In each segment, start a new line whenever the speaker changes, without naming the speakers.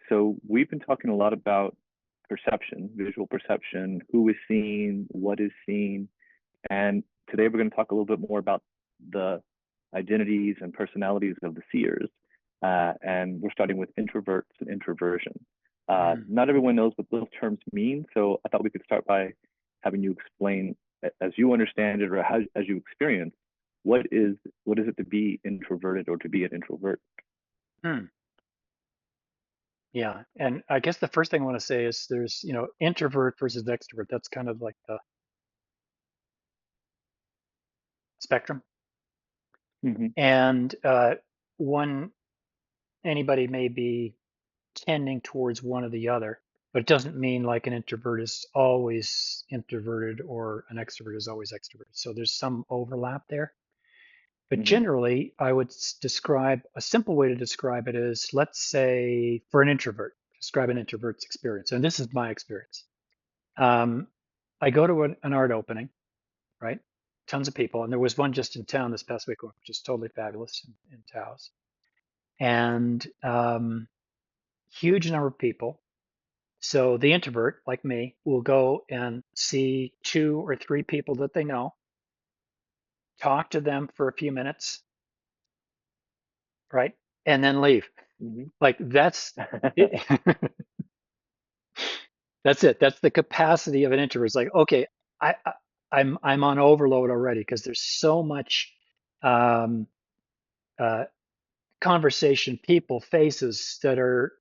So we've been talking a lot about perception, visual perception, who is seen, what is seen, and today we're going to talk a little bit more about the identities and personalities of the seers. And we're starting with introverts and introversion.
Mm.
Not everyone knows what those terms mean, so I thought we could start by having you explain, as you understand it or as you experience, what is what is it to be introverted or to be an introvert?
Hmm. Yeah. And I guess the first thing I want to say is there's, introvert versus extrovert. That's kind of like the spectrum.
Mm-hmm.
And one, anybody may be tending towards one or the other, but it doesn't mean like an introvert is always introverted or an extrovert is always extroverted. So there's some overlap there. But
Mm-hmm.
generally, I would describe a simple way to describe it is, let's say, for an introvert, describe an introvert's experience. And this is my experience. Um, I go to an art opening, right? Tons of people, and there was one just in town this past week, which is totally fabulous in Taos, and huge number of people. So the introvert, like me, will go and see two or three people that they know, talk to them for a few minutes, right, and then leave.
Mm-hmm.
Like that's it. That's it. That's the capacity of an introvert. It's like, okay, I'm on overload already because there's so much um, uh, conversation, people, faces that are.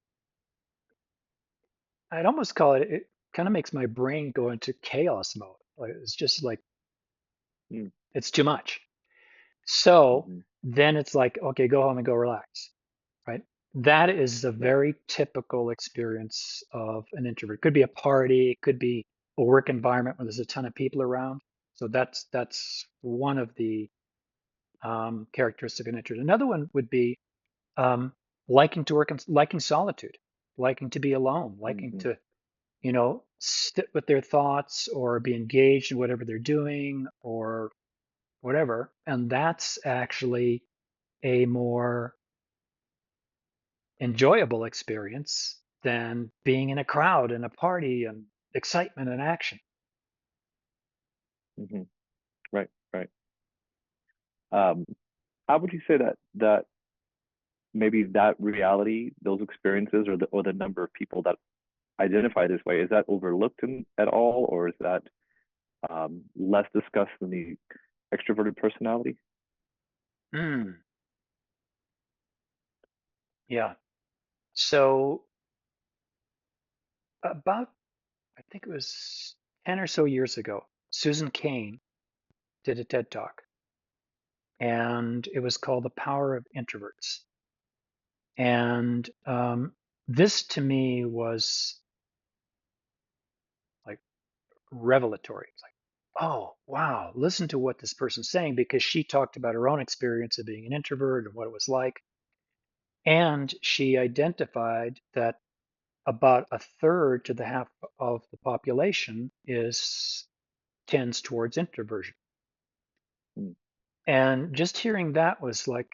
I'd almost call it. It kind of makes my brain go into chaos mode. Like it's just like it's too much. So
Mm-hmm.
then it's like, okay, go home and go relax, right? That is a
Right.
very typical experience of an introvert. It could be a party, it could be a work environment where there's a ton of people around. So that's one of the characteristics of an introvert. Another one would be um, liking to work in, liking solitude, liking to be alone, liking
Mm-hmm.
to, sit with their thoughts or be engaged in whatever they're doing or whatever. And that's actually a more enjoyable experience than being in a crowd and a party and excitement and action.
Mm-hmm. Right. Right. Um, how would you say that maybe that reality, those experiences, or the number of people that identify this way, is that overlooked at all, or is that less discussed than the extroverted personality?
Mm, yeah. So about, I think it was 10 or so years ago, Susan Cain did a TED Talk, and it was called The Power of Introverts. And this to me was like revelatory. It's like, oh, wow, listen to what this person's saying because she talked about her own experience of being an introvert and what it was like. And she identified that about a third to the half of the population is tends towards introversion.
Mm.
And just hearing that was like,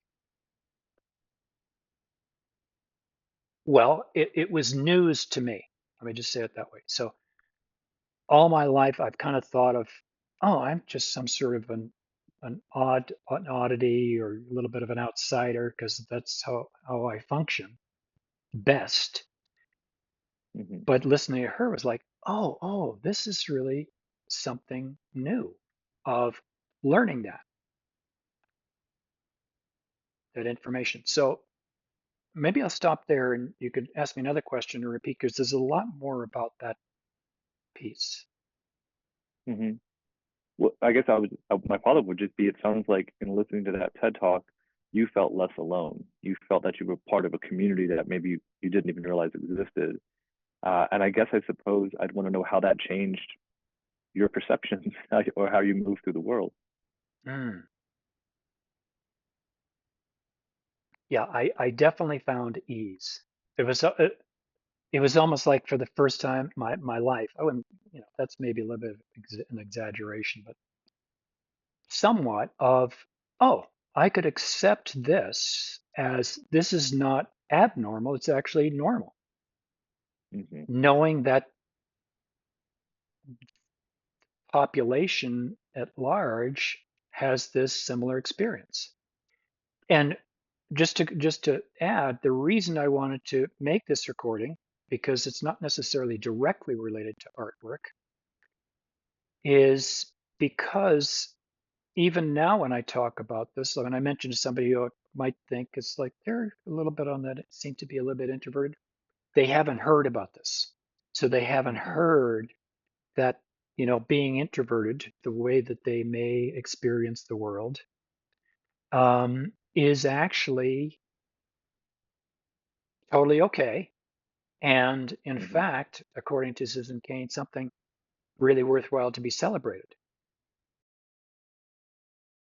well, it was news to me. Let me just say it that way. So all my life I've kind of thought of, oh, I'm just some sort of an oddity or a little bit of an outsider because that's how I function best.
Mm-hmm.
But listening to her was like, oh, this is really something new of learning that information. So maybe I'll stop there and you could ask me another question or repeat because there's a lot more about that piece.
Mm-hmm. Well, I guess my follow-up would just be, it sounds like in listening to that TED talk, you felt less alone. You felt that you were part of a community that maybe you didn't even realize existed. And I guess I suppose I'd want to know how that changed your perceptions or how you move through the world.
Mm. Yeah, I definitely found ease. It was it was almost like for the first time in my life. I wouldn't, that's maybe a little bit of an exaggeration, but somewhat of, oh, I could accept this as this is not abnormal, it's actually normal.
Hmm.
knowing that population at large has this similar experience. And just to add, the reason I wanted to make this recording, because it's not necessarily directly related to artwork, is because even now when I talk about this, when I mentioned to somebody who might think it's like they're a little bit on that, seem to be a little bit introverted, they haven't heard about this. So they haven't
Hmm.
heard that, being introverted, the way that they may experience the world, is actually totally okay. And in
Hmm.
fact, according to Susan Cain, something really worthwhile to be celebrated.